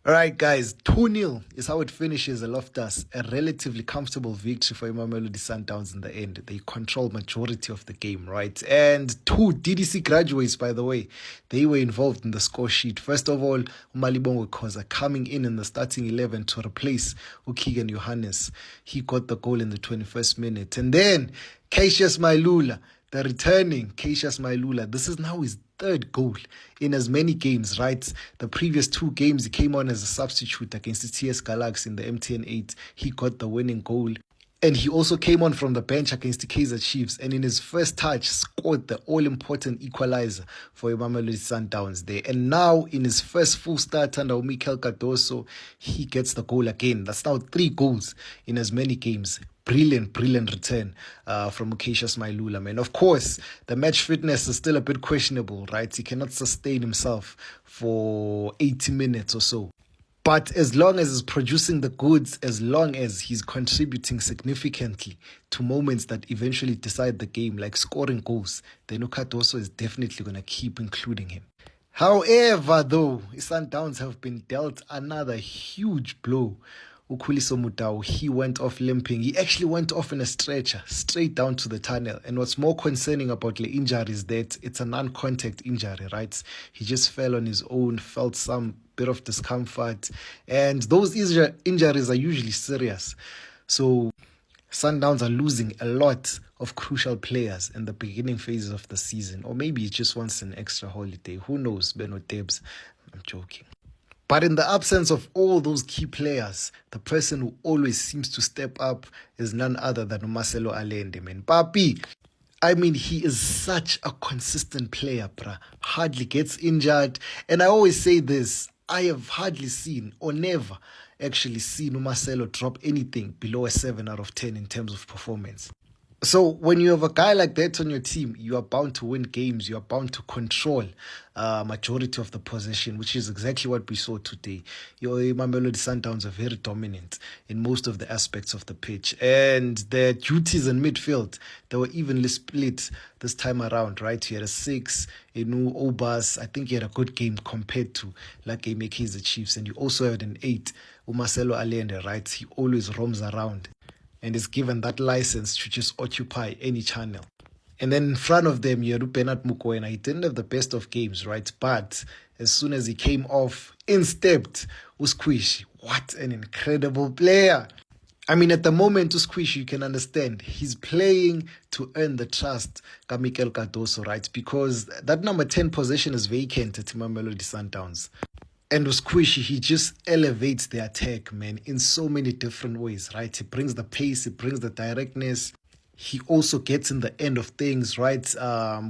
All right, guys, 2-0 is how it finishes at Loftus. A relatively comfortable victory for Mamelodi Sundowns in the end. They control majority of the game, right? And two DDC graduates, by the way, they were involved in the score sheet. First of all, Malibongwe Khoza coming in the starting 11 to replace Ukegan Johannes. He got the goal in the 21st minute. And then Cassius Mailula, the returning Cassius Mailula. This is now his third goal in as many games, right? The previous two games, he came on as a substitute against the TS Galaxy in the MTN 8. He got the winning goal. And he also came on from the bench against the Kaizer Chiefs, and in his first touch scored the all-important equalizer for Mamelodi Sundowns there. And now in his first full start under Mikel Cardoso, he gets the goal again. That's now 3 goals in as many games. Brilliant return from Cassius Mailula, man. Of course, the match fitness is still a bit questionable, right? He cannot sustain himself for 80 minutes or so. But as long as he's producing the goods, as long as he's contributing significantly to moments that eventually decide the game, like scoring goals, then Cardoso is definitely going to keep including him. However, though, Sundowns have been dealt another huge blow. Ukhuliso Mudau, he went off limping. He actually went off in a stretcher, straight down to the tunnel. And what's more concerning about the injury is that it's a non-contact injury, right? He just fell on his own, felt some bit of discomfort. And those injuries are usually serious. So Sundowns are losing a lot of crucial players in the beginning phases of the season. Or maybe he just wants an extra holiday. Who knows, Beno Debs? I'm joking. But in the absence of all those key players, the person who always seems to step up is none other than Marcelo Allende, man. Papi, I mean, he is such a consistent player, bruh. Hardly gets injured. And I always say this, I have hardly seen or never actually seen Marcelo drop anything below a 7 out of 10 in terms of performance. So when you have a guy like that on your team, you are bound to win games. You are bound to control majority of the possession, which is exactly what we saw today. Your Mamelodi Sundowns are very dominant in most of the aspects of the pitch. And their duties in midfield, they were evenly split this time around, right? You had a 6, Obas. I think he had a good game compared to like Kaizer Chiefs. And you also had an 8, Marcelo Allende, right? He always roams around and is given that license to just occupy any channel. And then in front of them, you had Bernard Mokoena. He didn't have the best of games, right? But as soon as he came off, in stepped Usquish. What an incredible player. I mean, at the moment, Usquish, you can understand, he's playing to earn the trust of Mikel Cardoso, right? Because that number 10 position is vacant at Mamelodi Sundowns. And Squishy, he just elevates the attack, man, in so many different ways, right? He brings the pace, he brings the directness. He also gets in the end of things, right?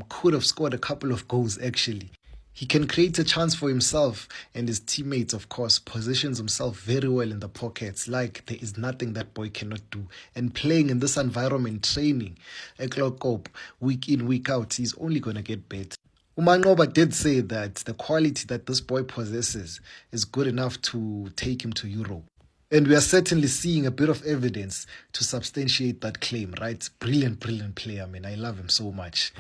Could have scored a couple of goals, actually. He can create a chance for himself and his teammates, of course, positions himself very well in the pockets. Like, there is nothing that boy cannot do. And playing in this environment, training, week in, week out, he's only going to get better. Umanqoba did say that the quality that this boy possesses is good enough to take him to Europe. And we are certainly seeing a bit of evidence to substantiate that claim, right? Brilliant player, man. I love him so much.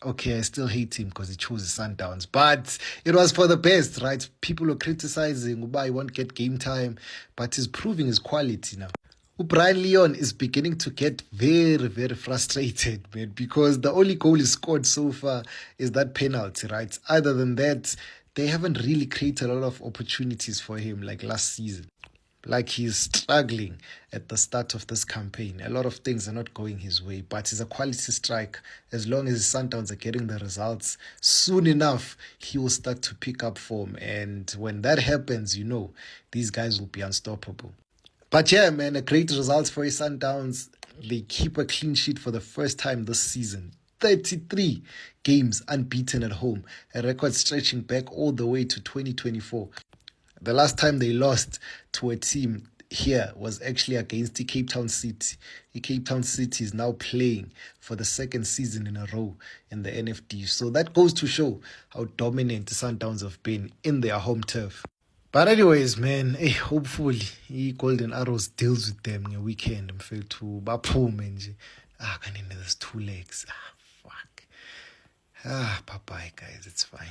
Okay, I still hate him because he chose the Sundowns. But it was for the best, right? People were criticizing why he won't get game time, but he's proving his quality now. Brian Leon is beginning to get very frustrated, man, because the only goal he scored so far is that penalty, right? Other than that, they haven't really created a lot of opportunities for him like last season. Like, he's struggling at the start of this campaign. A lot of things are not going his way, but he's a quality strike. As long as his Sundowns are getting the results, soon enough, he will start to pick up form. And when that happens, these guys will be unstoppable. But yeah, man, a great result for his Sundowns. They keep a clean sheet for the first time this season. 33 games unbeaten at home, a record stretching back all the way to 2024. The last time they lost to a team here was actually against the Cape Town City. The Cape Town City is now playing for the second season in a row in the NFD. So that goes to show how dominant the Sundowns have been in their home turf. But anyways, man, hopefully Golden Arrows deals with them in weekend. I'm feel to baphume nje. Kanene, there's 2 legs. Fuck. Bye-bye, guys. It's fine.